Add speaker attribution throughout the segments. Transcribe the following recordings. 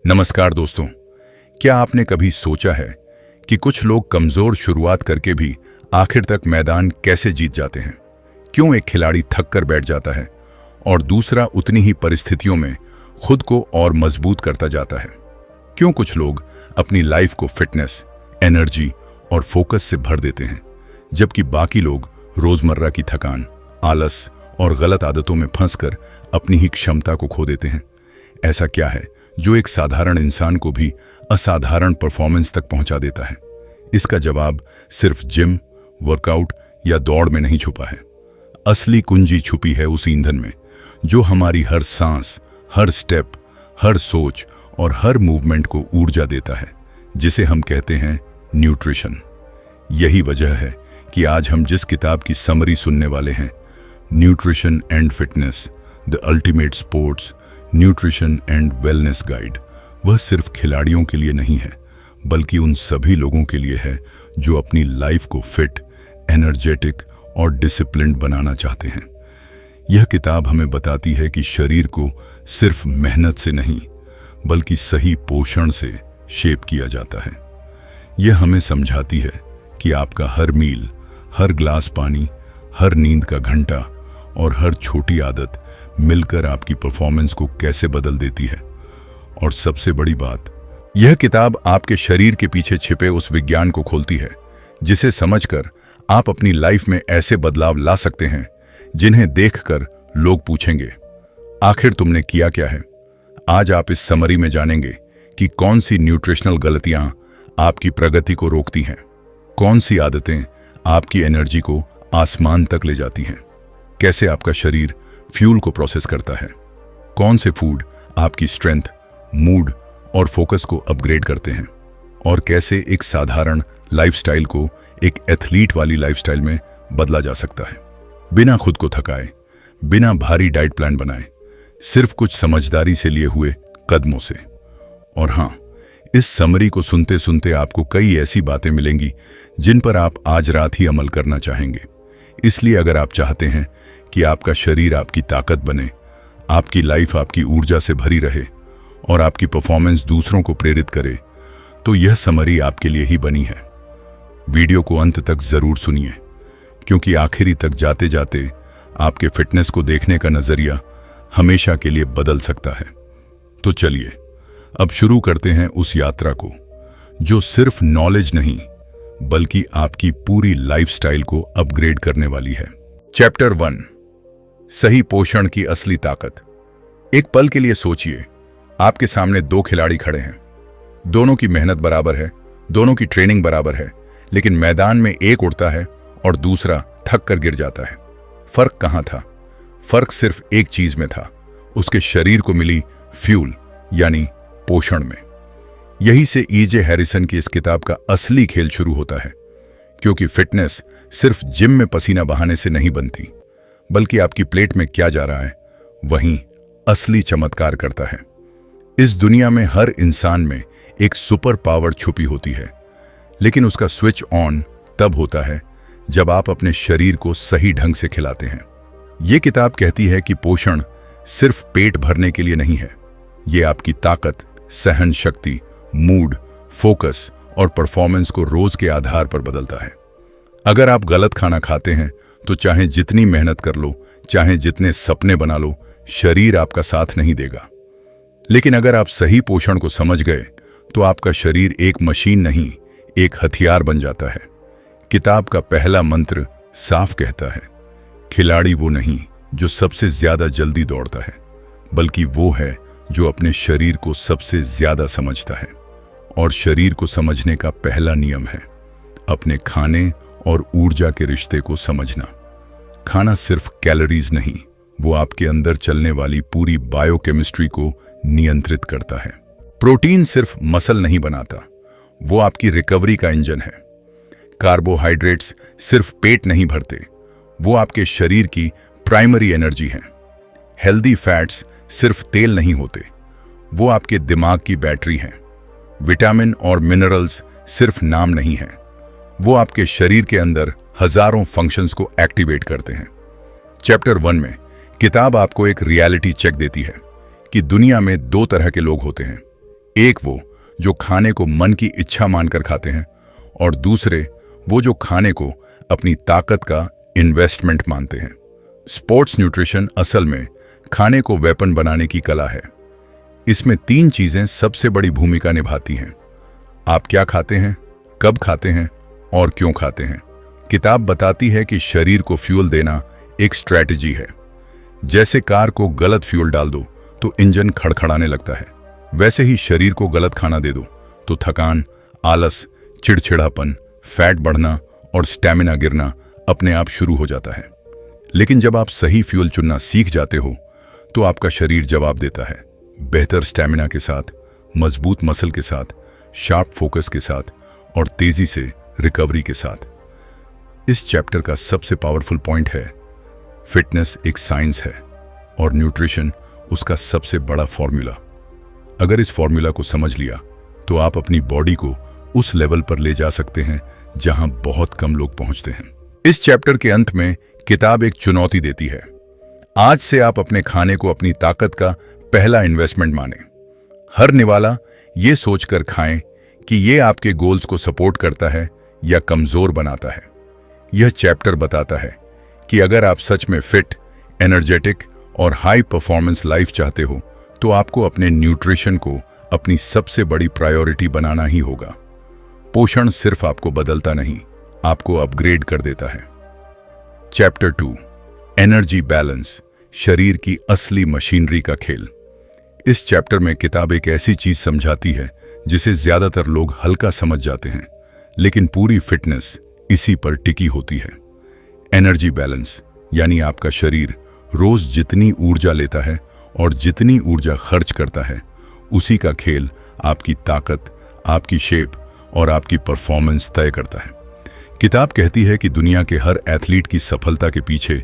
Speaker 1: नमस्कार दोस्तों, क्या आपने कभी सोचा है कि कुछ लोग कमजोर शुरुआत करके भी आखिर तक मैदान कैसे जीत जाते हैं? क्यों एक खिलाड़ी थक कर बैठ जाता है और दूसरा उतनी ही परिस्थितियों में खुद को और मजबूत करता जाता है? क्यों कुछ लोग अपनी लाइफ को फिटनेस, एनर्जी और फोकस से भर देते हैं, जबकि बाकी लोग रोजमर्रा की थकान, आलस और गलत आदतों में फंसकर अपनी ही क्षमता को खो देते हैं? ऐसा क्या है जो एक साधारण इंसान को भी असाधारण परफॉर्मेंस तक पहुंचा देता है? इसका जवाब सिर्फ जिम, वर्कआउट या दौड़ में नहीं छुपा है। असली कुंजी छुपी है उस ईंधन में जो हमारी हर सांस, हर स्टेप, हर सोच और हर मूवमेंट को ऊर्जा देता है, जिसे हम कहते हैं न्यूट्रिशन। यही वजह है कि आज हम जिस किताब की समरी सुनने वाले हैं, nutrition and fitness, the ultimate sports nutrition and wellness guide, वह सिर्फ खिलाड़ियों के लिए नहीं है, बल्कि उन सभी लोगों के लिए है जो अपनी लाइफ को फिट, एनर्जेटिक और डिसिप्लिन्ड बनाना चाहते हैं। यह किताब हमें बताती है कि शरीर को सिर्फ मेहनत से नहीं, बल्कि सही पोषण से शेप किया जाता है। यह हमें समझाती है कि आपका हर मील, हर ग्लास पानी, हर नींद का घंटा और हर छोटी आदत मिलकर आपकी परफॉर्मेंस को कैसे बदल देती है। और सबसे बड़ी बात, यह किताब आपके शरीर के पीछे छिपे उस विज्ञान को खोलती है जिसे समझकर आप अपनी लाइफ में ऐसे बदलाव ला सकते हैं जिन्हें देखकर लोग पूछेंगे, आखिर तुमने किया क्या है? आज आप इस समरी में जानेंगे कि कौन सी न्यूट्रिशनल गलतियां आपकी प्रगति को रोकती हैं, कौन सी आदतें आपकी एनर्जी को आसमान तक ले जाती हैं, कैसे आपका शरीर फ्यूल को प्रोसेस करता है, कौन से फूड आपकी स्ट्रेंथ, मूड और फोकस को अपग्रेड करते हैं, और कैसे एक साधारण लाइफस्टाइल को एक एथलीट वाली लाइफस्टाइल में बदला जा सकता है, बिना खुद को थकाए, बिना भारी डाइट प्लान बनाए, सिर्फ कुछ समझदारी से लिए हुए कदमों से। और हां, इस समरी को सुनते सुनते आपको कई ऐसी बातें मिलेंगी जिन पर आप आज रात ही अमल करना चाहेंगे। इसलिए अगर आप चाहते हैं कि आपका शरीर आपकी ताकत बने, आपकी लाइफ आपकी ऊर्जा से भरी रहे और आपकी परफॉर्मेंस दूसरों को प्रेरित करे, तो यह समरी आपके लिए ही बनी है। वीडियो को अंत तक जरूर सुनिए, क्योंकि आखिरी तक जाते जाते आपके फिटनेस को देखने का नजरिया हमेशा के लिए बदल सकता है। तो चलिए अब शुरू करते हैं उस यात्रा को जो सिर्फ नॉलेज नहीं, बल्कि आपकी पूरी लाइफस्टाइल को अपग्रेड करने वाली है। चैप्टर 1, सही पोषण की असली ताकत। एक पल के लिए सोचिए, आपके सामने दो खिलाड़ी खड़े हैं। दोनों की मेहनत बराबर है, दोनों की ट्रेनिंग बराबर है, लेकिन मैदान में एक उड़ता है और दूसरा थक कर गिर जाता है। फर्क कहां था? फर्क सिर्फ एक चीज में था, उसके शरीर को मिली फ्यूल यानी पोषण में। यही से E.J. हैरिसन की इस किताब का असली खेल शुरू होता है, क्योंकि फिटनेस सिर्फ जिम में पसीना बहाने से नहीं बनती, बल्कि आपकी प्लेट में क्या जा रहा है वहीं असली चमत्कार करता है। इस दुनिया में हर इंसान में एक सुपर पावर छुपी होती है, लेकिन उसका स्विच ऑन तब होता है जब आप अपने शरीर को सही ढंग से खिलाते हैं। यह किताब कहती है कि पोषण सिर्फ पेट भरने के लिए नहीं है, यह आपकी ताकत, सहन शक्ति, मूड, फोकस और परफॉर्मेंस को रोज के आधार पर बदलता है। अगर आप गलत खाना खाते हैं तो चाहे जितनी मेहनत कर लो, चाहे जितने सपने बना लो, शरीर आपका साथ नहीं देगा। लेकिन अगर आप सही पोषण को समझ गए तो आपका शरीर एक मशीन नहीं, एक हथियार बन जाता है। किताब का पहला मंत्र साफ कहता है, खिलाड़ी वो नहीं जो सबसे ज्यादा जल्दी दौड़ता है, बल्कि वो है जो अपने शरीर को सबसे ज्यादा समझता है। और शरीर को समझने का पहला नियम है अपने खाने और ऊर्जा के रिश्ते को समझना। खाना सिर्फ कैलोरीज नहीं, वो आपके अंदर चलने वाली पूरी बायोकेमिस्ट्री को नियंत्रित करता है। प्रोटीन सिर्फ मसल नहीं बनाता, वो आपकी रिकवरी का इंजन है। कार्बोहाइड्रेट्स सिर्फ पेट नहीं भरते, वो आपके शरीर की प्राइमरी एनर्जी है। हेल्दी फैट्स सिर्फ तेल नहीं होते, वो आपके दिमाग की बैटरी हैं। विटामिन और मिनरल्स सिर्फ नाम नहीं हैं, वो आपके शरीर के अंदर हजारों फंक्शंस को एक्टिवेट करते हैं। चैप्टर 1 में किताब आपको एक रियलिटी चेक देती है कि दुनिया में दो तरह के लोग होते हैं, एक वो जो खाने को मन की इच्छा मानकर खाते हैं, और दूसरे वो जो खाने को अपनी ताकत का इन्वेस्टमेंट मानते हैं। स्पोर्ट्स न्यूट्रिशन असल में खाने को वेपन बनाने की कला है। इसमें 3 चीजें सबसे बड़ी भूमिका निभाती हैं। आप क्या खाते हैं, कब खाते हैं और क्यों खाते हैं। किताब बताती है कि शरीर को फ्यूल देना एक स्ट्रैटेजी है। जैसे कार को गलत फ्यूल डाल दो तो इंजन खड़खड़ाने लगता है, वैसे ही शरीर को गलत खाना दे दो तो थकान, आलस, चिड़चिड़ापन, फैट बढ़ना और स्टैमिना गिरना अपने आप शुरू हो जाता है। लेकिन जब आप सही फ्यूल चुनना सीख जाते हो तो आपका शरीर जवाब देता है, बेहतर स्टैमिना के साथ, मजबूत मसल के साथ, शार्प फोकस के साथ और तेजी से रिकवरी के साथ। इस चैप्टर का सबसे पावरफुल पॉइंट है, फिटनेस एक साइंस है और न्यूट्रिशन उसका सबसे बड़ा फॉर्मूला। अगर इस फॉर्मूला को समझ लिया तो आप अपनी बॉडी को उस लेवल पर ले जा सकते हैं जहां बहुत कम लोग पहुंचते हैं। इस चैप्टर के अंत में किताब एक चुनौती देती है। आज से आप अपने खाने को अपनी ताकत का पहला इन्वेस्टमेंट माने। हर निवाला ये सोचकर खाएं कि ये आपके गोल्स को सपोर्ट करता है या कमजोर बनाता है। यह चैप्टर बताता है कि अगर आप सच में फिट, एनर्जेटिक और हाई परफॉर्मेंस लाइफ चाहते हो तो आपको अपने न्यूट्रिशन को अपनी सबसे बड़ी प्रायोरिटी बनाना ही होगा। पोषण सिर्फ आपको बदलता नहीं, आपको अपग्रेड कर देता है। चैप्टर 2, एनर्जी बैलेंस, शरीर की असली मशीनरी का खेल। इस चैप्टर में किताब एक ऐसी चीज समझाती है जिसे ज्यादातर लोग हल्का समझ जाते हैं, लेकिन पूरी फिटनेस इसी पर टिकी होती है। एनर्जी बैलेंस यानी आपका शरीर रोज जितनी ऊर्जा लेता है और जितनी ऊर्जा खर्च करता है, उसी का खेल आपकी ताकत, आपकी शेप और आपकी परफॉर्मेंस तय करता है। किताब कहती है कि दुनिया के हर एथलीट की सफलता के पीछे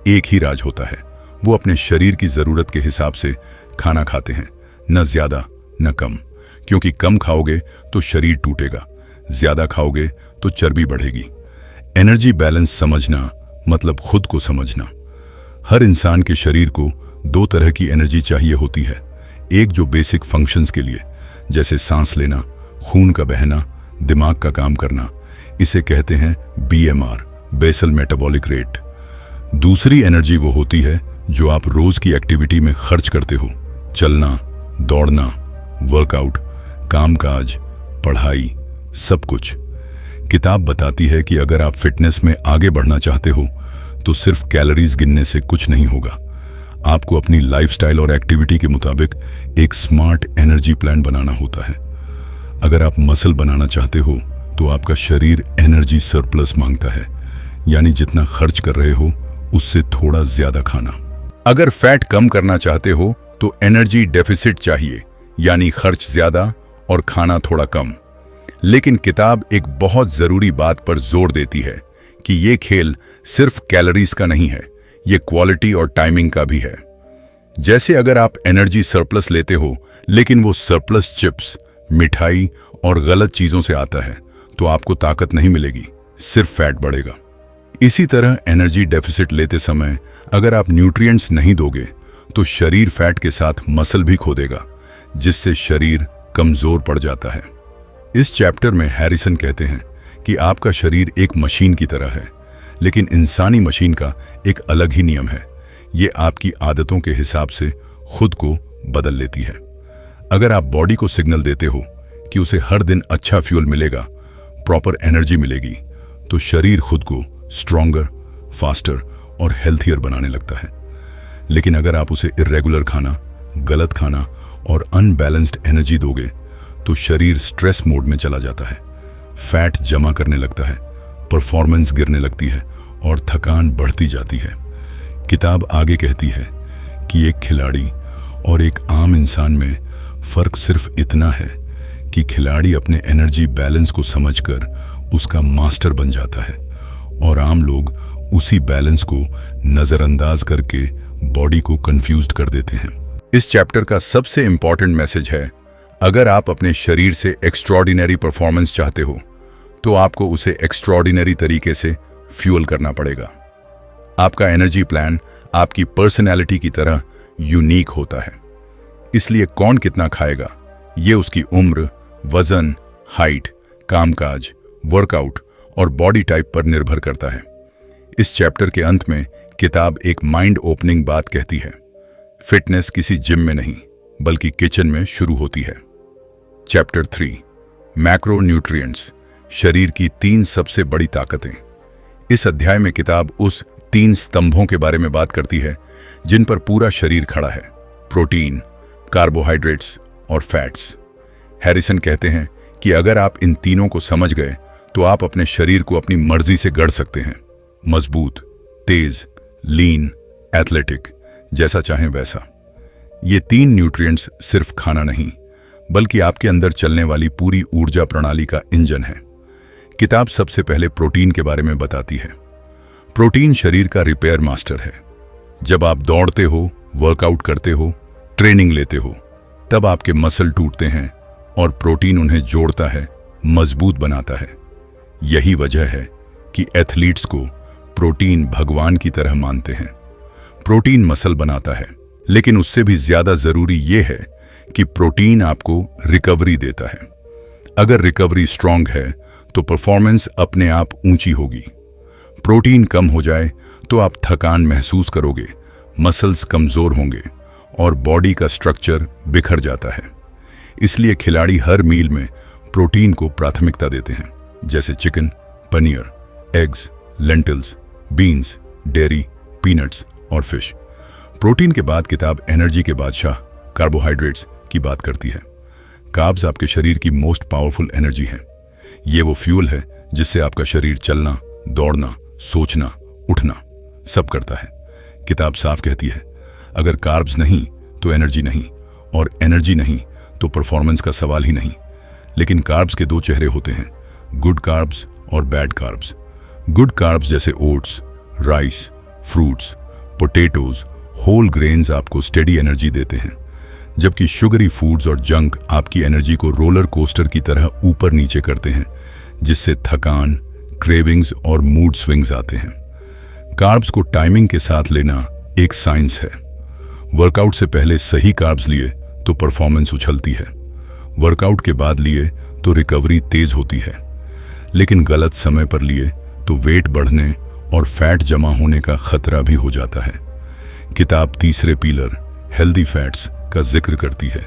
Speaker 1: एक ही राज होता है। वो अपने शरीर की जरूरत के हिसाब से खाना खाते हैं, न ज्यादा न कम, क्योंकि कम खाओगे तो शरीर टूटेगा, ज्यादा खाओगे तो चर्बी बढ़ेगी। एनर्जी बैलेंस समझना मतलब खुद को समझना। हर इंसान के शरीर को 2 तरह की एनर्जी चाहिए होती है। एक जो बेसिक फंक्शंस के लिए, जैसे सांस लेना, खून का बहना, दिमाग का काम करना, इसे कहते हैं BMR, बेसल मेटाबॉलिक रेट। दूसरी एनर्जी वो होती है जो आप रोज की एक्टिविटी में खर्च करते हो, चलना, दौड़ना, वर्कआउट, कामकाज, पढ़ाई, सब कुछ। किताब बताती है कि अगर आप फिटनेस में आगे बढ़ना चाहते हो तो सिर्फ कैलोरीज गिनने से कुछ नहीं होगा। आपको अपनी लाइफस्टाइल और एक्टिविटी के मुताबिक एक स्मार्ट एनर्जी प्लान बनाना होता है। अगर आप मसल बनाना चाहते हो तो आपका शरीर एनर्जी सरप्लस मांगता है, यानी जितना खर्च कर रहे हो उससे थोड़ा ज्यादा खाना। अगर फैट कम करना चाहते हो तो एनर्जी डेफिसिट चाहिए, यानी खर्च ज्यादा और खाना थोड़ा कम। लेकिन किताब एक बहुत जरूरी बात पर जोर देती है कि ये खेल सिर्फ कैलोरीज का नहीं है, ये क्वालिटी और टाइमिंग का भी है। जैसे अगर आप एनर्जी सरप्लस लेते हो लेकिन वो सरप्लस चिप्स, मिठाई और गलत चीजों से आता है तो आपको ताकत नहीं मिलेगी, सिर्फ फैट बढ़ेगा। इसी तरह एनर्जी डेफिसिट लेते समय अगर आप न्यूट्रिएंट्स नहीं दोगे तो शरीर फैट के साथ मसल भी खो देगा, जिससे शरीर कमजोर पड़ जाता है। इस चैप्टर में हैरिसन कहते हैं कि आपका शरीर एक मशीन की तरह है, लेकिन इंसानी मशीन का एक अलग ही नियम है। ये आपकी आदतों के हिसाब से खुद को बदल लेती है। अगर आप बॉडी को सिग्नल देते हो कि उसे हर दिन अच्छा फ्यूल मिलेगा, प्रॉपर एनर्जी मिलेगी, तो शरीर खुद को स्ट्रॉन्गर, फास्टर और हेल्थियर बनाने लगता है। लेकिन अगर आप उसे इर्रेगुलर खाना, गलत खाना और अनबैलेंस्ड एनर्जी दोगे तो शरीर स्ट्रेस मोड में चला जाता है, फैट जमा करने लगता है, परफॉर्मेंस गिरने लगती है और थकान बढ़ती जाती है। किताब आगे कहती है कि एक खिलाड़ी और एक आम इंसान में फर्क सिर्फ इतना है कि खिलाड़ी अपने एनर्जी बैलेंस को समझकर उसका मास्टर बन जाता है और आम लोग उसी बैलेंस को नजरअंदाज करके बॉडी को कंफ्यूज्ड कर देते हैं। इस चैप्टर का सबसे इंपॉर्टेंट मैसेज है, अगर आप अपने शरीर से एक्स्ट्रॉर्डिनरी परफॉर्मेंस चाहते हो तो आपको उसे एक्स्ट्रॉर्डिनरी तरीके से फ्यूल करना पड़ेगा। आपका एनर्जी प्लान आपकी पर्सनैलिटी की तरह यूनिक होता है, इसलिए कौन कितना खाएगा ये उसकी उम्र, वजन, हाइट, कामकाज, वर्कआउट और बॉडी टाइप पर निर्भर करता है। इस चैप्टर के अंत में किताब एक माइंड ओपनिंग बात कहती है, फिटनेस किसी जिम में नहीं बल्कि किचन में शुरू होती है। चैप्टर 3, मैक्रोन्यूट्रिएंट्स, शरीर की 3 सबसे बड़ी ताकतें। इस अध्याय में किताब उस 3 स्तंभों के बारे में बात करती है जिन पर पूरा शरीर खड़ा है, प्रोटीन, कार्बोहाइड्रेट्स और फैट्स। हैरिसन कहते हैं कि अगर आप इन तीनों को समझ गए तो आप अपने शरीर को अपनी मर्जी से गढ़ सकते हैं, मजबूत, तेज, लीन, एथलेटिक, जैसा चाहें वैसा। ये 3 न्यूट्रिएंट्स सिर्फ खाना नहीं बल्कि आपके अंदर चलने वाली पूरी ऊर्जा प्रणाली का इंजन है। किताब सबसे पहले प्रोटीन के बारे में बताती है। प्रोटीन शरीर का रिपेयर मास्टर है। जब आप दौड़ते हो, वर्कआउट करते हो, ट्रेनिंग लेते हो, तब आपके मसल टूटते हैं और प्रोटीन उन्हें जोड़ता है, मजबूत बनाता है। यही वजह है कि एथलीट्स को प्रोटीन भगवान की तरह मानते हैं। प्रोटीन मसल बनाता है, लेकिन उससे भी ज्यादा जरूरी यह है कि प्रोटीन आपको रिकवरी देता है। अगर रिकवरी स्ट्रांग है तो परफॉर्मेंस अपने आप ऊंची होगी। प्रोटीन कम हो जाए तो आप थकान महसूस करोगे, मसल्स कमजोर होंगे और बॉडी का स्ट्रक्चर बिखर जाता है। इसलिए खिलाड़ी हर मील में प्रोटीन को प्राथमिकता देते हैं, जैसे chicken, paneer, eggs, lentils, beans, dairy, peanuts और फिश। प्रोटीन के बाद किताब एनर्जी के बादशाह कार्बोहाइड्रेट्स की बात करती है। कार्ब्स आपके शरीर की मोस्ट पावरफुल एनर्जी है। ये वो फ्यूल है जिससे आपका शरीर चलना, दौड़ना, सोचना, उठना सब करता है। किताब साफ कहती है, अगर कार्ब्स नहीं तो एनर्जी नहीं, और एनर्जी नहीं तो परफॉर्मेंस का सवाल ही नहीं। लेकिन कार्ब्स के 2 चेहरे होते हैं, गुड कार्ब्स और बैड कार्ब्स। गुड कार्ब्स जैसे oats, rice, fruits, potatoes, whole grains आपको स्टेडी एनर्जी देते हैं, जबकि शुगरी फूड्स और जंक आपकी एनर्जी को रोलर कोस्टर की तरह ऊपर नीचे करते हैं, जिससे थकान, क्रेविंग्स और मूड स्विंग्स आते हैं। कार्ब्स को टाइमिंग के साथ लेना एक साइंस है। वर्कआउट से पहले सही कार्ब्स लिए तो परफॉर्मेंस उछलती है, वर्कआउट के बाद लिए तो रिकवरी तेज होती है, लेकिन गलत समय पर लिए तो वेट बढ़ने और फैट जमा होने का खतरा भी हो जाता है। किताब तीसरे पिलर हेल्दी फैट्स का जिक्र करती है।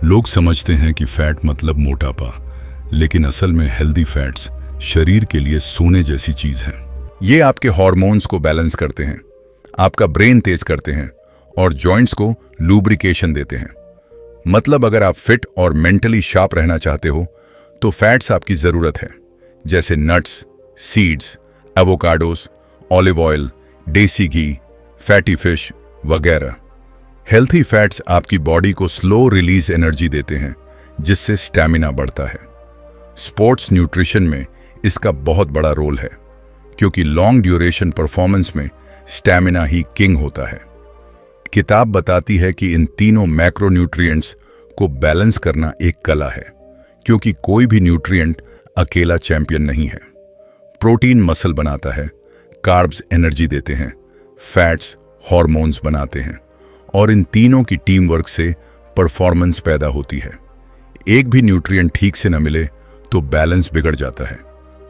Speaker 1: लोग समझते हैं कि फैट मतलब मोटापा, लेकिन असल में हेल्दी फैट्स शरीर के लिए सोने जैसी चीज है। ये आपके हार्मोन्स को बैलेंस करते हैं, आपका ब्रेन तेज करते हैं और जॉइंट्स को लुब्रिकेशन देते हैं। मतलब अगर आप फिट और मेंटली शार्प रहना चाहते हो तो फैट्स आपकी जरूरत है, जैसे nuts, seeds, avocados, olive oil, देसी घी, फैटी फिश वगैरह। हेल्थी फैट्स आपकी बॉडी को स्लो रिलीज एनर्जी देते हैं, जिससे स्टैमिना बढ़ता है। स्पोर्ट्स न्यूट्रिशन में इसका बहुत बड़ा रोल है, क्योंकि लॉन्ग ड्यूरेशन परफॉर्मेंस में स्टैमिना ही किंग होता है। किताब बताती है कि इन तीनों मैक्रोन्यूट्रिएंट्स को बैलेंस करना एक कला है, क्योंकि कोई भी न्यूट्रिएंट अकेला चैंपियन नहीं है। प्रोटीन मसल बनाता है, कार्ब्स एनर्जी देते हैं, फैट्स हार्मोन्स बनाते हैं, और इन तीनों की टीम वर्क से परफॉर्मेंस पैदा होती है। एक भी न्यूट्रिएंट ठीक से न मिले तो बैलेंस बिगड़ जाता है,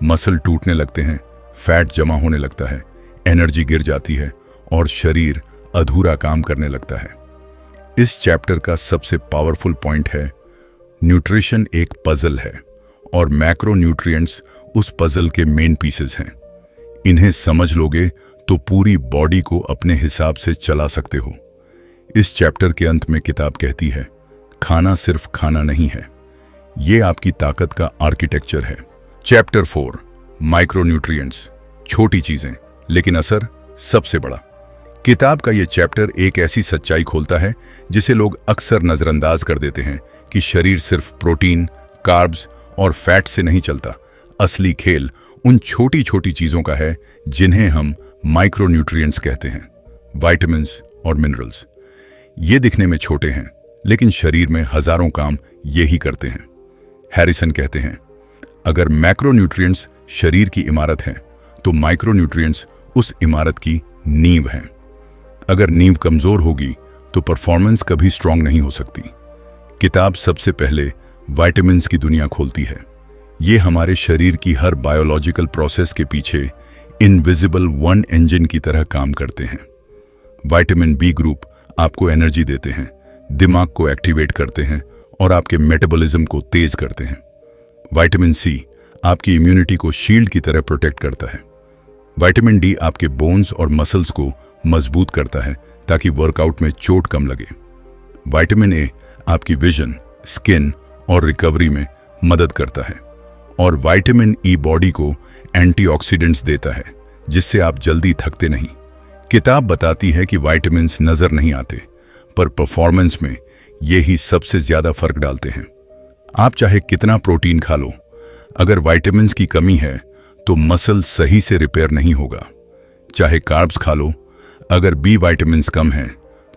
Speaker 1: मसल टूटने लगते हैं, फैट जमा होने लगता है, एनर्जी गिर जाती है और शरीर अधूरा काम करने लगता है। इस चैप्टर का सबसे पावरफुल पॉइंट है, न्यूट्रिशन एक पजल है और मैक्रोन्यूट्रिएंट्स उस पजल के मेन पीसेस हैं। इन्हें समझ लोगे तो पूरी बॉडी को अपने हिसाब से चला सकते हो। इस चैप्टर के अंत में किताब कहती है, खाना सिर्फ खाना नहीं है, ये आपकी ताकत का आर्किटेक्चर है। चैप्टर 4, माइक्रोन्यूट्रिएंट्स, छोटी चीजें लेकिन असर सबसे बड़ा। किताब का यह चैप्टर एक ऐसी सच्चाई खोलता है जिसे लोग अक्सर नजरअंदाज कर देते हैं कि शरीर सिर्फ प्रोटीन, कार्ब्स और फैट से नहीं चलता। असली खेल उन छोटी छोटी चीजों का है जिन्हें हम माइक्रोन्यूट्रिएंट्स कहते हैं, विटामिन्स और मिनरल्स। ये दिखने में छोटे हैं, लेकिन शरीर में हजारों काम ये ही करते हैं। हैरिसन कहते हैं, अगर मैक्रोन्यूट्रिएंट्स शरीर की इमारत हैं, तो माइक्रोन्यूट्रिएंट्स उस इमारत की नींव हैं। अगर नींव कमजोर होगी तो परफॉर्मेंस कभी स्ट्रांग नहीं हो सकती। किताब सबसे पहले विटामिन्स की दुनिया खोलती है। ये हमारे शरीर की हर बायोलॉजिकल प्रोसेस के पीछे इनविजिबल वन इंजन की तरह काम करते हैं। विटामिन बी ग्रुप आपको एनर्जी देते हैं, दिमाग को एक्टिवेट करते हैं और आपके मेटाबॉलिज्म को तेज करते हैं। विटामिन सी आपकी इम्यूनिटी को शील्ड की तरह प्रोटेक्ट करता है। विटामिन डी आपके बोन्स और मसल्स को मजबूत करता है ताकि वर्कआउट में चोट कम लगे। विटामिन ए आपकी विजन, स्किन और रिकवरी में मदद करता है। और विटामिन ई बॉडी को एंटीऑक्सीडेंट्स देता है, जिससे आप जल्दी थकते नहीं। किताब बताती है कि विटामिन्स नजर नहीं आते, पर परफॉर्मेंस में ये ही सबसे ज्यादा फर्क डालते हैं। आप चाहे कितना प्रोटीन खा लो, अगर विटामिन्स की कमी है तो मसल सही से रिपेयर नहीं होगा। चाहे कार्ब्स खा लो, अगर बी विटामिन्स कम हैं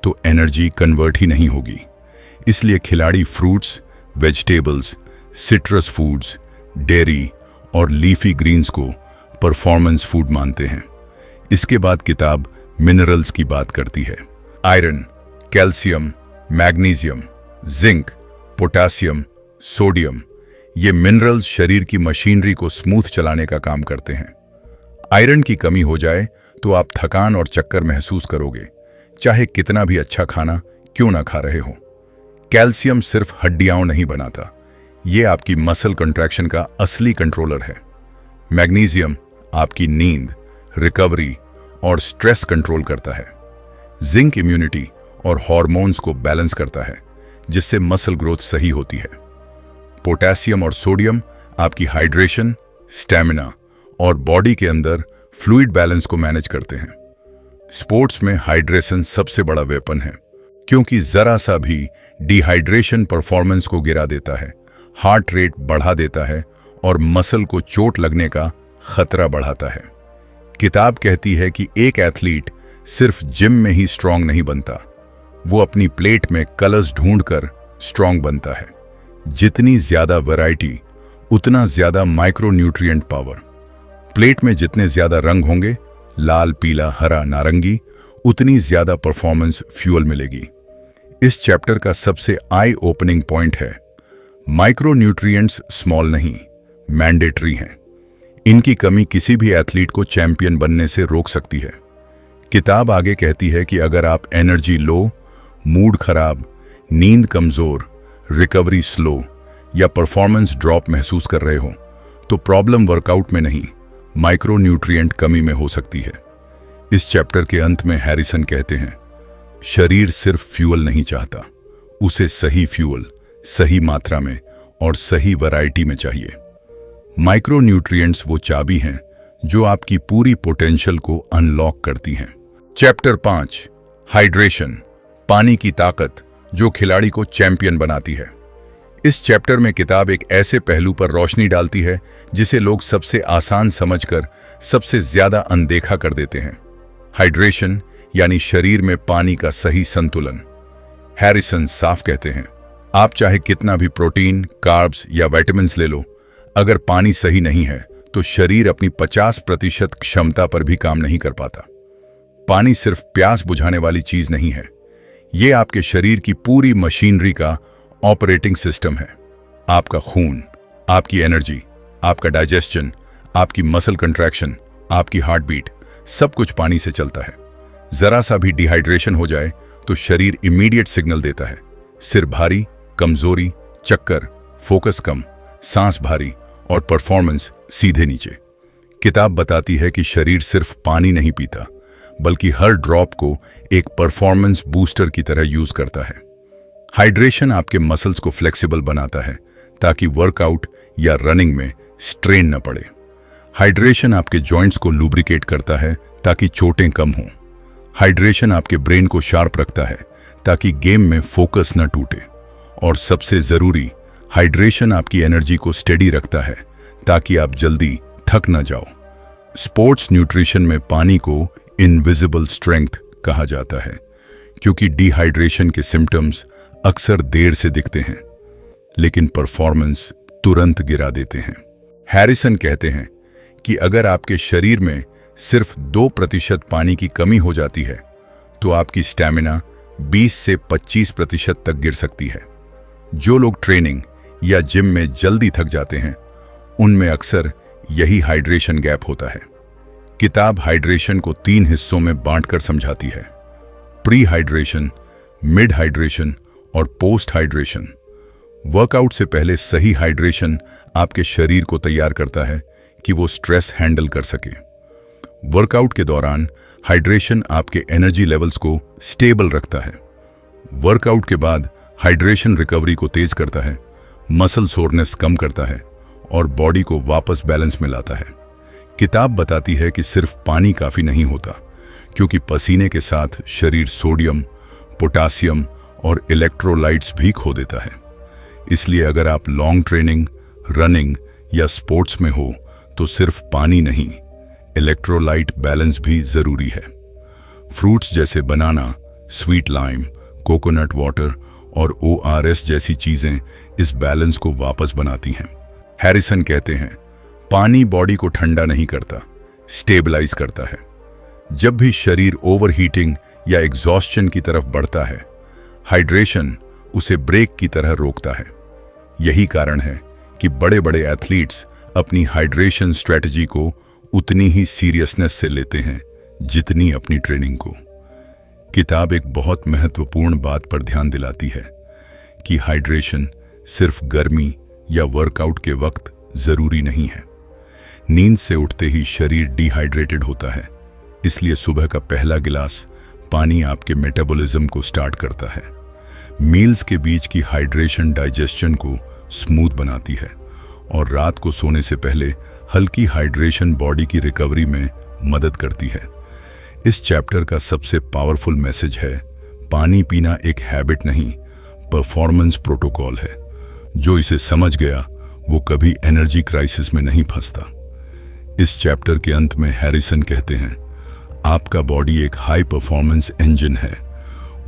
Speaker 1: तो एनर्जी कन्वर्ट ही नहीं होगी। इसलिए खिलाड़ी fruits, vegetables, citrus foods, dairy और लीफी ग्रीन्स को परफॉर्मेंस फूड मानते हैं। इसके बाद किताब मिनरल्स की बात करती है। Iron, calcium, magnesium, zinc, potassium, sodium, ये मिनरल्स शरीर की मशीनरी को स्मूथ चलाने का काम करते हैं। आयरन की कमी हो जाए तो आप थकान और चक्कर महसूस करोगे, चाहे कितना भी अच्छा खाना क्यों ना खा रहे हो। कैल्शियम सिर्फ हड्डियां नहीं बनाता, ये आपकी मसल कंट्रैक्शन का असली कंट्रोलर है। मैग्नीशियम आपकी नींद, रिकवरी और स्ट्रेस कंट्रोल करता है। जिंक इम्यूनिटी और हार्मोन्स को बैलेंस करता है, जिससे मसल ग्रोथ सही होती है। पोटेशियम और सोडियम आपकी हाइड्रेशन, स्टैमिना और बॉडी के अंदर फ्लूइड बैलेंस को मैनेज करते हैं। स्पोर्ट्स में हाइड्रेशन सबसे बड़ा वेपन है, क्योंकि जरा सा भी डिहाइड्रेशन परफॉर्मेंस को गिरा देता है, हार्ट रेट बढ़ा देता है और मसल को चोट लगने का खतरा बढ़ाता है। किताब कहती है कि एक एथलीट सिर्फ जिम में ही स्ट्रांग नहीं बनता, वो अपनी प्लेट में कलर्स ढूंढकर स्ट्रांग बनता है। जितनी ज्यादा वैरायटी, उतना ज्यादा माइक्रोन्यूट्रिएंट पावर। प्लेट में जितने ज्यादा रंग होंगे, लाल, पीला, हरा, नारंगी, उतनी ज्यादा परफॉर्मेंस फ्यूल मिलेगी। इस चैप्टर का सबसे आई ओपनिंग पॉइंट है, माइक्रोन्यूट्रिएंट्स स्मॉल नहीं, मैंडेटरी हैं। इनकी कमी किसी भी एथलीट को चैंपियन बनने से रोक सकती है। किताब आगे कहती है कि अगर आप एनर्जी लो, मूड खराब, नींद कमजोर, रिकवरी स्लो या परफॉर्मेंस ड्रॉप महसूस कर रहे हो, तो प्रॉब्लम वर्कआउट में नहीं, माइक्रोन्यूट्रिएंट कमी में हो सकती है। इस चैप्टर के अंत में हैरिसन कहते हैं, शरीर सिर्फ फ्यूल नहीं चाहता, उसे सही फ्यूल, सही मात्रा में और सही वैरायटी में चाहिए। माइक्रोन्यूट्रिएंट्स वो चाबी हैं जो आपकी पूरी पोटेंशियल को अनलॉक करती हैं। चैप्टर 5, हाइड्रेशन, पानी की ताकत जो खिलाड़ी को चैंपियन बनाती है। इस चैप्टर में किताब एक ऐसे पहलू पर रोशनी डालती है जिसे लोग सबसे आसान समझकर सबसे ज्यादा अनदेखा कर देते हैं। हाइड्रेशन यानी शरीर में पानी का सही संतुलन। हैरिसन साफ कहते हैं, आप चाहे कितना भी प्रोटीन, कार्ब्स या विटामिन्स ले लो, अगर पानी सही नहीं है तो शरीर अपनी 50% क्षमता पर भी काम नहीं कर पाता। पानी सिर्फ प्यास बुझाने वाली चीज नहीं है, ये आपके शरीर की पूरी मशीनरी का ऑपरेटिंग सिस्टम है। आपका खून, आपकी एनर्जी, आपका डाइजेशन, आपकी मसल कंट्रैक्शन, आपकी हार्ट बीट, सब कुछ पानी से चलता है। जरा सा भी डिहाइड्रेशन हो जाए तो शरीर इमीडिएट सिग्नल देता है, सिर भारी, कमजोरी, चक्कर, फोकस कम, सांस भारी और परफॉर्मेंस सीधे नीचे। किताब बताती है कि शरीर सिर्फ पानी नहीं पीता, बल्कि हर ड्रॉप को एक परफॉर्मेंस बूस्टर की तरह यूज करता है। हाइड्रेशन आपके मसल्स को फ्लेक्सिबल बनाता है ताकि वर्कआउट या रनिंग में स्ट्रेन न पड़े। हाइड्रेशन आपके जॉइंट्स को लुब्रिकेट करता है ताकि चोटें कम हों। हाइड्रेशन आपके ब्रेन को शार्प रखता है ताकि गेम में फोकस न टूटे। और सबसे जरूरी, हाइड्रेशन आपकी एनर्जी को स्टेडी रखता है ताकि आप जल्दी थक न जाओ। स्पोर्ट्स न्यूट्रिशन में पानी को इनविजिबल स्ट्रेंथ कहा जाता है, क्योंकि डिहाइड्रेशन के सिम्टम्स अक्सर देर से दिखते हैं, लेकिन परफॉर्मेंस तुरंत गिरा देते हैं। हैरिसन कहते हैं कि अगर आपके शरीर में सिर्फ 2% पानी की कमी हो जाती है, तो आपकी स्टैमिना 20 से 25% तक गिर सकती है। जो लोग ट्रेनिंग या जिम में जल्दी थक जाते हैं उनमें अक्सर यही हाइड्रेशन गैप होता है। किताब हाइड्रेशन को 3 हिस्सों में बांटकर समझाती है: प्री हाइड्रेशन, मिड हाइड्रेशन और पोस्ट हाइड्रेशन। वर्कआउट से पहले सही हाइड्रेशन आपके शरीर को तैयार करता है कि वो स्ट्रेस हैंडल कर सके। वर्कआउट के दौरान हाइड्रेशन आपके एनर्जी लेवल्स को स्टेबल रखता है। वर्कआउट के बाद हाइड्रेशन रिकवरी को तेज करता है, मसल सोरनेस कम करता है और बॉडी को वापस बैलेंस में लाता है। किताब बताती है कि सिर्फ पानी काफी नहीं होता, क्योंकि पसीने के साथ शरीर सोडियम, पोटासियम और इलेक्ट्रोलाइट्स भी खो देता है। इसलिए अगर आप लॉन्ग ट्रेनिंग, रनिंग या स्पोर्ट्स में हो तो सिर्फ पानी नहीं, इलेक्ट्रोलाइट बैलेंस भी जरूरी है। फ्रूट्स जैसे बनाना, स्वीट लाइम, कोकोनट वाटर और ORS जैसी चीजें इस बैलेंस को वापस बनाती हैं। हैरिसन कहते हैं, पानी बॉडी को ठंडा नहीं करता, स्टेबलाइज करता है। जब भी शरीर ओवरहीटिंग या एग्जॉस्शन की तरफ बढ़ता है, हाइड्रेशन उसे ब्रेक की तरह रोकता है। यही कारण है कि बड़े बड़े एथलीट्स अपनी हाइड्रेशन स्ट्रेटजी को उतनी ही सीरियसनेस से लेते हैं जितनी अपनी ट्रेनिंग को। किताब एक बहुत महत्वपूर्ण बात पर ध्यान दिलाती है कि हाइड्रेशन सिर्फ गर्मी या वर्कआउट के वक्त जरूरी नहीं है। नींद से उठते ही शरीर डिहाइड्रेटेड होता है, इसलिए सुबह का पहला गिलास पानी आपके मेटाबॉलिज्म को स्टार्ट करता है। मील्स के बीच की हाइड्रेशन डाइजेशन को स्मूथ बनाती है और रात को सोने से पहले हल्की हाइड्रेशन बॉडी की रिकवरी में मदद करती है। इस चैप्टर का सबसे पावरफुल मैसेज है, पानी पीना एक हैबिट नहीं, परफॉर्मेंस प्रोटोकॉल है। जो इसे समझ गया वो कभी एनर्जी क्राइसिस में नहीं फंसता। इस चैप्टर के अंत में हैरिसन कहते हैं, आपका बॉडी एक हाई परफॉर्मेंस इंजन है।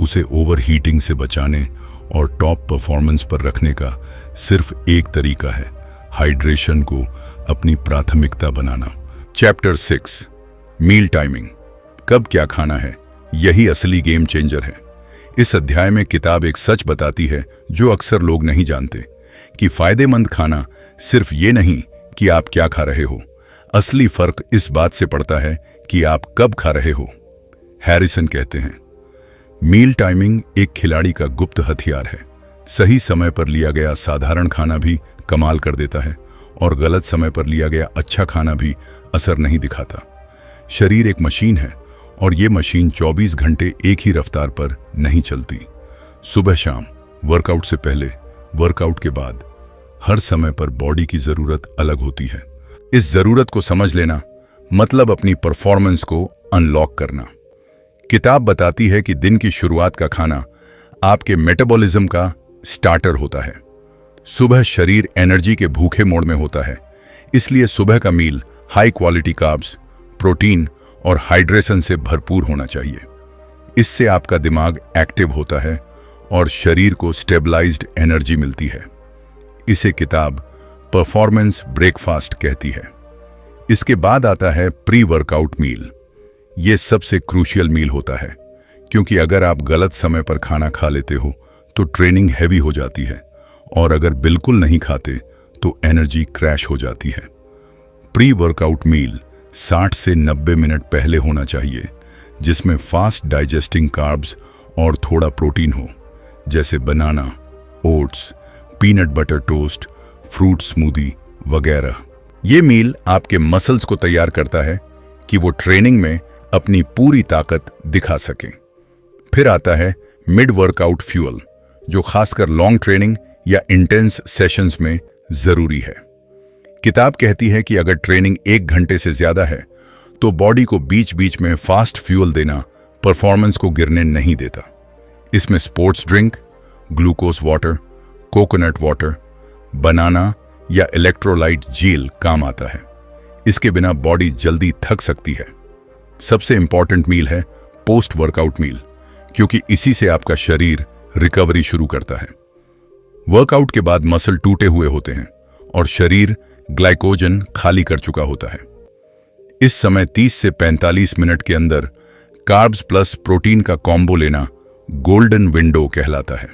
Speaker 1: उसे ओवरहीटिंग से बचाने और टॉप परफॉर्मेंस पर रखने का सिर्फ एक तरीका है, हाइड्रेशन को अपनी प्राथमिकता बनाना। चैप्टर 6, मील टाइमिंग, कब क्या खाना है, यही असली गेम चेंजर है। इस अध्याय में किताब एक सच बताती है जो अक्सर लोग नहीं जानते, कि फायदेमंद खाना सिर्फ ये नहीं कि आप क्या खा रहे हो, असली फर्क इस बात से पड़ता है कि आप कब खा रहे हो। हैरिसन कहते हैं, मील टाइमिंग एक खिलाड़ी का गुप्त हथियार है। सही समय पर लिया गया साधारण खाना भी कमाल कर देता है और गलत समय पर लिया गया अच्छा खाना भी असर नहीं दिखाता। शरीर एक मशीन है और ये मशीन 24 घंटे एक ही रफ्तार पर नहीं चलती। सुबह शाम, वर्कआउट से पहले, वर्कआउट के बाद, हर समय पर बॉडी की जरूरत अलग होती है। इस जरूरत को समझ लेना मतलब अपनी परफॉर्मेंस को अनलॉक करना। किताब बताती है कि दिन की शुरुआत का खाना आपके मेटाबॉलिज्म का स्टार्टर होता है। सुबह शरीर एनर्जी के भूखे मोड में होता है, इसलिए सुबह का मील हाई क्वालिटी कार्ब्स, प्रोटीन और हाइड्रेशन से भरपूर होना चाहिए। इससे आपका दिमाग एक्टिव होता है और शरीर को स्टेबलाइज्ड एनर्जी मिलती है। इसे किताब परफॉर्मेंस ब्रेकफास्ट कहती है। इसके बाद आता है प्री वर्कआउट मील। यह सबसे क्रूशियल मील होता है, क्योंकि अगर आप गलत समय पर खाना खा लेते हो तो ट्रेनिंग हैवी हो जाती है और अगर बिल्कुल नहीं खाते तो एनर्जी क्रैश हो जाती है। प्री वर्कआउट मील 60 से 90 मिनट पहले होना चाहिए, जिसमें फास्ट डाइजेस्टिंग कार्ब्स और थोड़ा प्रोटीन हो, जैसे banana, oats, peanut butter toast, fruit smoothie वगैरह। ये मील आपके मसल्स को तैयार करता है कि वो ट्रेनिंग में अपनी पूरी ताकत दिखा सकें। फिर आता है मिड वर्कआउट फ्यूल, जो खासकर लॉन्ग ट्रेनिंग या इंटेंस सेशंस में जरूरी है। किताब कहती है कि अगर ट्रेनिंग 1 घंटे से ज्यादा है तो बॉडी को बीच बीच में फास्ट फ्यूल देना परफॉर्मेंस को गिरने नहीं देता। इसमें sports drink, glucose water, coconut water, banana या इलेक्ट्रोलाइट जेल काम आता है। इसके बिना बॉडी जल्दी थक सकती है। सबसे इंपॉर्टेंट मील है पोस्ट वर्कआउट मील, क्योंकि इसी से आपका शरीर रिकवरी शुरू करता है। वर्कआउट के बाद मसल टूटे हुए होते हैं और शरीर ग्लाइकोजन खाली कर चुका होता है। इस समय 30 से 45 मिनट के अंदर कार्ब्स प्लस प्रोटीन का कॉम्बो लेना गोल्डन विंडो कहलाता है।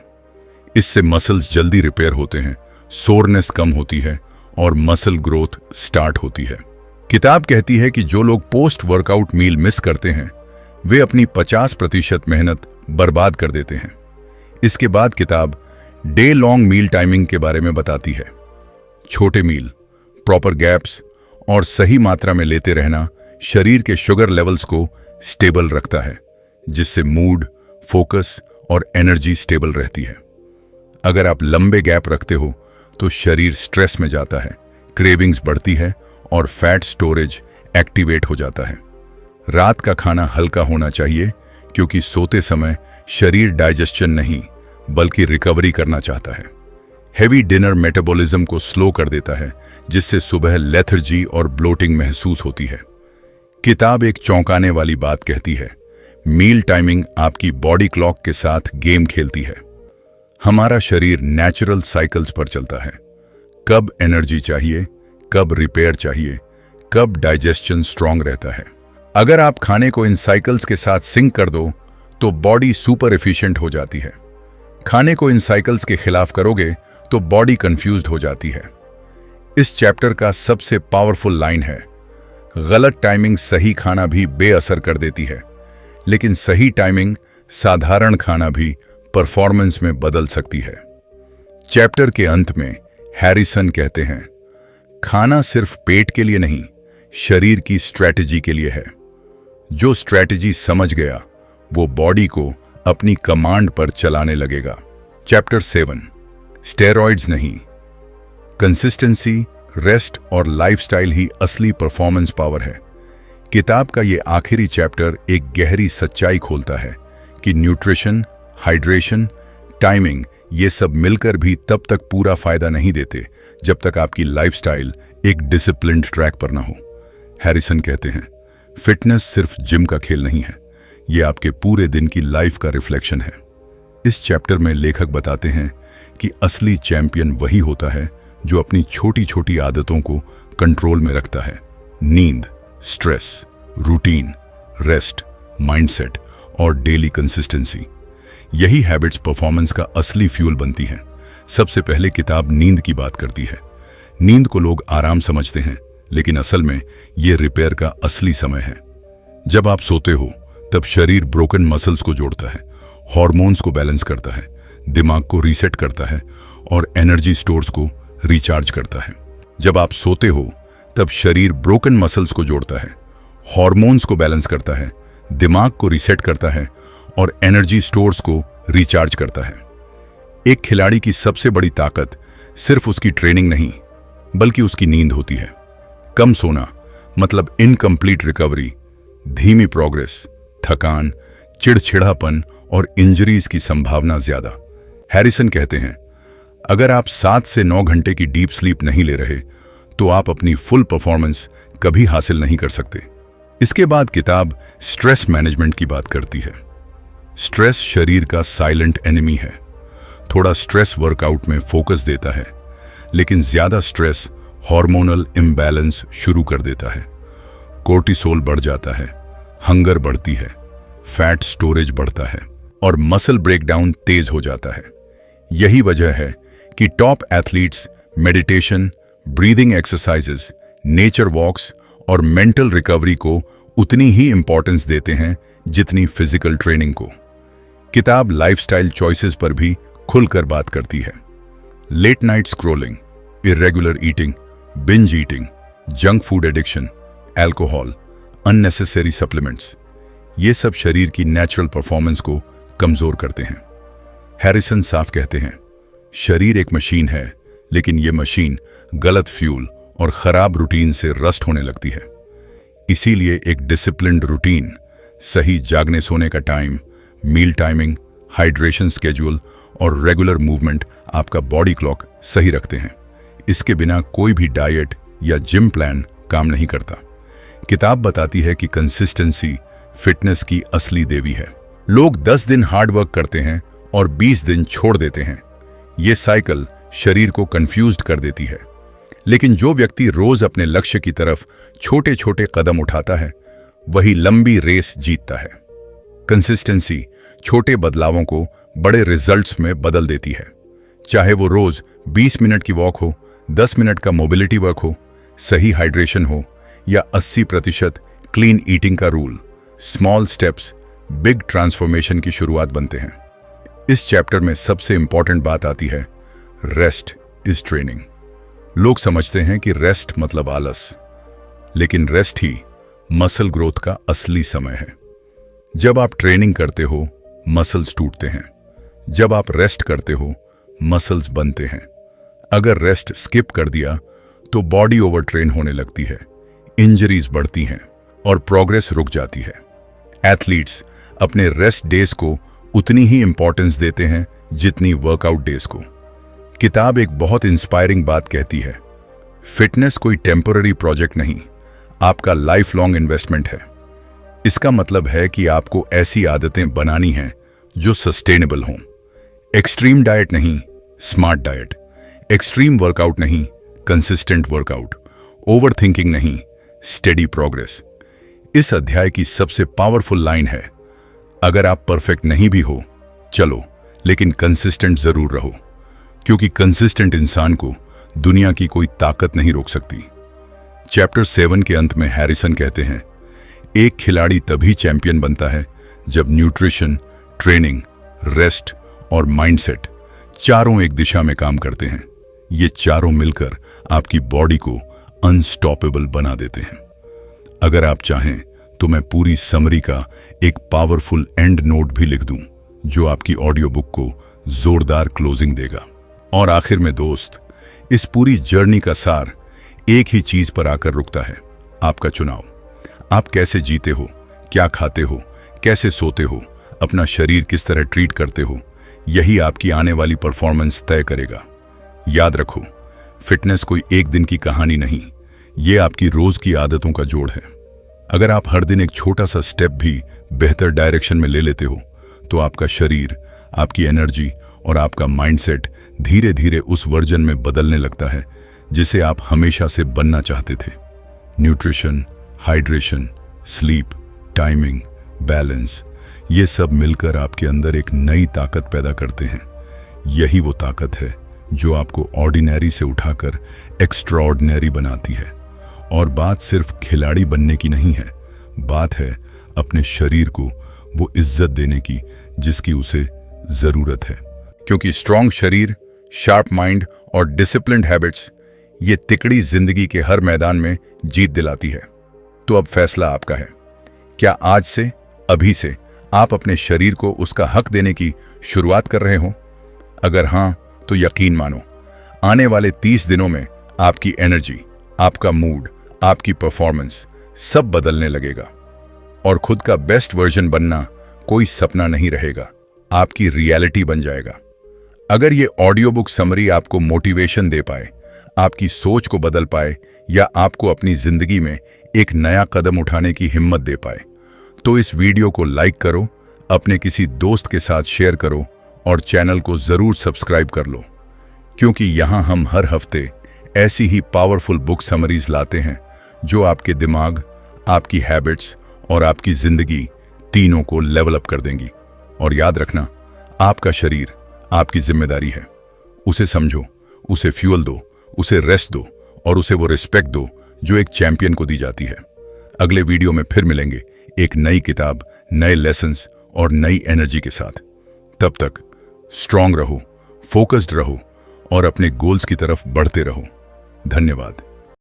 Speaker 1: इससे मसल्स जल्दी रिपेयर होते हैं, सोरनेस कम होती है और मसल ग्रोथ स्टार्ट होती है। किताब कहती है कि जो लोग पोस्ट वर्कआउट मील मिस करते हैं वे अपनी 50% मेहनत बर्बाद कर देते हैं। इसके बाद किताब डे लॉन्ग मील टाइमिंग के बारे में बताती है। छोटे मील, प्रॉपर गैप्स और सही मात्रा में लेते रहना शरीर के शुगर लेवल्स को स्टेबल रखता है, जिससे मूड, फोकस और एनर्जी स्टेबल रहती है। अगर आप लंबे गैप रखते हो तो शरीर स्ट्रेस में जाता है, क्रेविंग्स बढ़ती है और फैट स्टोरेज एक्टिवेट हो जाता है। रात का खाना हल्का होना चाहिए क्योंकि सोते समय शरीर डाइजेशन नहीं बल्कि रिकवरी करना चाहता है। हेवी डिनर मेटाबॉलिज्म को स्लो कर देता है, जिससे सुबह लेथर्जी और ब्लोटिंग महसूस होती है। किताब एक चौंकाने वाली बात कहती है, मील टाइमिंग आपकी बॉडी क्लॉक के साथ गेम खेलती है। हमारा शरीर नेचुरल साइकिल्स पर चलता है, कब एनर्जी चाहिए, कब रिपेयर चाहिए, कब डाइजेशन स्ट्रांग रहता है। अगर आप खाने को इन साइकिल्स के साथ सिंक कर दो तो बॉडी सुपर एफिशिएंट हो जाती है। खाने को इन साइकिल्स के खिलाफ करोगे तो बॉडी कंफ्यूज्ड हो जाती है। इस चैप्टर का सबसे पावरफुल लाइन है, गलत टाइमिंग सही खाना भी बेअसर कर देती है, लेकिन सही टाइमिंग साधारण खाना भी परफॉर्मेंस में बदल सकती है। चैप्टर के अंत में हैरिसन कहते हैं, खाना सिर्फ पेट के लिए नहीं, शरीर की स्ट्रैटेजी के लिए है। जो स्ट्रैटेजी समझ गया वो बॉडी को अपनी कमांड पर चलाने लगेगा। चैप्टर 7, स्टेरॉइड्स नहीं, कंसिस्टेंसी, रेस्ट और लाइफस्टाइल ही असली परफॉर्मेंस पावर है। किताब का ये आखिरी चैप्टर एक गहरी सच्चाई खोलता है कि न्यूट्रिशन, हाइड्रेशन, टाइमिंग ये सब मिलकर भी तब तक पूरा फायदा नहीं देते जब तक आपकी लाइफस्टाइल एक डिसिप्लिन्ड ट्रैक पर ना हो। हैरिसन कहते हैं, फिटनेस सिर्फ जिम का खेल नहीं है, ये आपके पूरे दिन की लाइफ का रिफ्लेक्शन है। इस चैप्टर में लेखक बताते हैं कि असली चैंपियन वही होता है जो अपनी छोटी छोटी आदतों को कंट्रोल में रखता है। नींद, स्ट्रेस, रूटीन, रेस्ट, माइंडसेट और डेली कंसिस्टेंसी, यही हैबिट्स परफॉर्मेंस का असली फ्यूल बनती हैं। सबसे पहले किताब नींद की बात करती है। नींद को लोग आराम समझते हैं, लेकिन असल में ये रिपेयर का असली समय है। जब आप सोते हो तब शरीर ब्रोकन मसल्स को जोड़ता है, हॉर्मोन्स को बैलेंस करता है, दिमाग को रीसेट करता है और एनर्जी स्टोर्स को रिचार्ज करता है। जब आप सोते हो तब शरीर ब्रोकन मसल्स को जोड़ता है, हॉर्मोन्स को बैलेंस करता है, दिमाग को रीसेट करता है और एनर्जी स्टोर्स को रिचार्ज करता है। एक खिलाड़ी की सबसे बड़ी ताकत सिर्फ उसकी ट्रेनिंग नहीं बल्कि उसकी नींद होती है। कम सोना मतलब इनकम्प्लीट रिकवरी, धीमी प्रोग्रेस, थकान, चिड़चिड़ापन और इंजरीज की संभावना ज्यादा। हैरिसन कहते हैं, अगर आप 7 से 9 घंटे की डीप स्लीप नहीं ले रहे तो आप अपनी फुल परफॉर्मेंस कभी हासिल नहीं कर सकते। इसके बाद किताब स्ट्रेस मैनेजमेंट की बात करती है। स्ट्रेस शरीर का साइलेंट एनिमी है। थोड़ा स्ट्रेस वर्कआउट में फोकस देता है, लेकिन ज्यादा स्ट्रेस हार्मोनल इम्बैलेंस शुरू कर देता है। कोर्टिसोल बढ़ जाता है, हंगर बढ़ती है, फैट स्टोरेज बढ़ता है और मसल ब्रेकडाउन तेज हो जाता है। यही वजह है कि top athletes meditation, breathing exercises, nature walks और मेंटल रिकवरी को उतनी ही इंपॉर्टेंस देते हैं जितनी फिजिकल ट्रेनिंग को। किताब लाइफस्टाइल चॉइसेस पर भी खुलकर बात करती है। Late night scrolling, irregular eating, binge eating, junk food addiction, alcohol, unnecessary supplements, ये सब शरीर की नेचुरल परफॉर्मेंस को कमजोर करते हैं। हैरिसन साफ कहते हैं, शरीर एक मशीन है, लेकिन ये मशीन गलत फ्यूल और खराब रूटीन से रस्ट होने लगती है। इसीलिए एक डिसिप्लिन्ड रूटीन, सही जागने सोने का time, meal timing, hydration schedule और रेगुलर मूवमेंट आपका बॉडी क्लॉक सही रखते हैं। इसके बिना कोई भी डाइट या जिम प्लान काम नहीं करता। किताब बताती है कि कंसिस्टेंसी फिटनेस की असली देवी है। लोग 10 दिन हार्ड वर्क करते हैं और 20 दिन छोड़ देते हैं। ये साइकिल शरीर को कंफ्यूज्ड कर देती है। लेकिन जो व्यक्ति रोज अपने लक्ष्य की तरफ छोटे छोटे कदम उठाता है वही लंबी रेस जीतता है। कंसिस्टेंसी छोटे बदलावों को बड़े रिजल्ट्स में बदल देती है। चाहे वो रोज 20 मिनट की वॉक हो, 10 मिनट का मोबिलिटी वर्क हो, सही हाइड्रेशन हो या 80% क्लीन ईटिंग का rule, small steps big transformation की शुरुआत बनते हैं। इस चैप्टर में सबसे इंपॉर्टेंट बात आती है, रेस्ट इज ट्रेनिंग। लोग समझते हैं कि रेस्ट मतलब आलस, लेकिन रेस्ट ही मसल ग्रोथ का असली समय है। जब आप ट्रेनिंग करते हो, मसल्स टूटते हैं। जब आप रेस्ट करते हो, मसल्स बनते हैं। अगर रेस्ट स्किप कर दिया तो बॉडी ओवरट्रेन होने लगती है, इंजरीज बढ़ती हैं और प्रोग्रेस रुक जाती है। एथलीट्स अपने रेस्ट डेज को उतनी ही इंपॉर्टेंस देते हैं जितनी वर्कआउट डेज को। किताब एक बहुत इंस्पायरिंग बात कहती है, फिटनेस कोई टेम्पररी प्रोजेक्ट नहीं, आपका लाइफ लॉन्ग इन्वेस्टमेंट है। इसका मतलब है कि आपको ऐसी आदतें बनानी हैं जो सस्टेनेबल हों। एक्सट्रीम डाइट नहीं, स्मार्ट डाइट। एक्सट्रीम वर्कआउट नहीं, कंसिस्टेंट वर्कआउट। ओवर थिंकिंग नहीं, स्टेडी प्रोग्रेस। इस अध्याय की सबसे पावरफुल लाइन है, अगर आप परफेक्ट नहीं भी हो, चलो, लेकिन कंसिस्टेंट जरूर रहो, क्योंकि कंसिस्टेंट इंसान को दुनिया की कोई ताकत नहीं रोक सकती। चैप्टर 7 के अंत में हैरिसन कहते हैं, एक खिलाड़ी तभी चैंपियन बनता है जब न्यूट्रिशन, ट्रेनिंग, रेस्ट और माइंडसेट चारों एक दिशा में काम करते हैं। ये चारों मिलकर आपकी बॉडी को अनस्टॉपेबल बना देते हैं। अगर आप चाहें तो मैं पूरी समरी का एक पावरफुल एंड नोट भी लिख दूं, जो आपकी ऑडियो बुक को जोरदार क्लोजिंग देगा। और आखिर में दोस्त, इस पूरी जर्नी का सार एक ही चीज पर आकर रुकता है, आपका चुनाव। आप कैसे जीते हो, क्या खाते हो, कैसे सोते हो, अपना शरीर किस तरह ट्रीट करते हो, यही आपकी आने वाली परफॉर्मेंस तय करेगा। याद रखो, फिटनेस कोई एक दिन की कहानी नहीं, ये आपकी रोज की आदतों का जोड़ है। अगर आप हर दिन एक छोटा सा स्टेप भी बेहतर डायरेक्शन में ले लेते हो, तो आपका शरीर, आपकी एनर्जी और आपका माइंडसेट धीरे धीरे उस वर्जन में बदलने लगता है जिसे आप हमेशा से बनना चाहते थे। Nutrition, hydration, sleep, timing, balance, ये सब मिलकर आपके अंदर एक नई ताकत पैदा करते हैं। यही वो ताकत है जो आपको ऑर्डिनरी से उठाकर एक्स्ट्राऑर्डिनरी बनाती है। और बात सिर्फ खिलाड़ी बनने की नहीं है, बात है अपने शरीर को वो इज्जत देने की जिसकी उसे जरूरत है। क्योंकि स्ट्रॉन्ग शरीर, शार्प माइंड और डिसिप्लिन्ड हैबिट्स, ये तिकड़ी जिंदगी के हर मैदान में जीत दिलाती है। तो अब फैसला आपका है, क्या आज से, अभी से आप अपने शरीर को उसका हक देने की शुरुआत कर रहे हो? अगर हां, तो यकीन मानो, आने वाले 30 दिनों में आपकी एनर्जी, आपका मूड, आपकी परफॉर्मेंस सब बदलने लगेगा। और खुद का बेस्ट वर्जन बनना कोई सपना नहीं रहेगा, आपकी रियलिटी बन जाएगा। अगर ये ऑडियो बुक समरी आपको मोटिवेशन दे पाए, आपकी सोच को बदल पाए या आपको अपनी जिंदगी में एक नया कदम उठाने की हिम्मत दे पाए, तो इस वीडियो को लाइक करो, अपने किसी दोस्त के साथ शेयर करो और चैनल को जरूर सब्सक्राइब कर लो, क्योंकि यहाँ हम हर हफ्ते ऐसी ही पावरफुल बुक समरीज लाते हैं जो आपके दिमाग, आपकी हैबिट्स और आपकी जिंदगी तीनों को लेवल अप कर देंगी। और याद रखना, आपका शरीर आपकी जिम्मेदारी है। उसे समझो, उसे फ्यूल दो, उसे रेस्ट दो और उसे वो रिस्पेक्ट दो जो एक चैंपियन को दी जाती है। अगले वीडियो में फिर मिलेंगे एक नई किताब, नए लेसन्स और नई एनर्जी के साथ। तब तक स्ट्रांग रहो, फोकस्ड रहो और अपने गोल्स की तरफ बढ़ते रहो। धन्यवाद।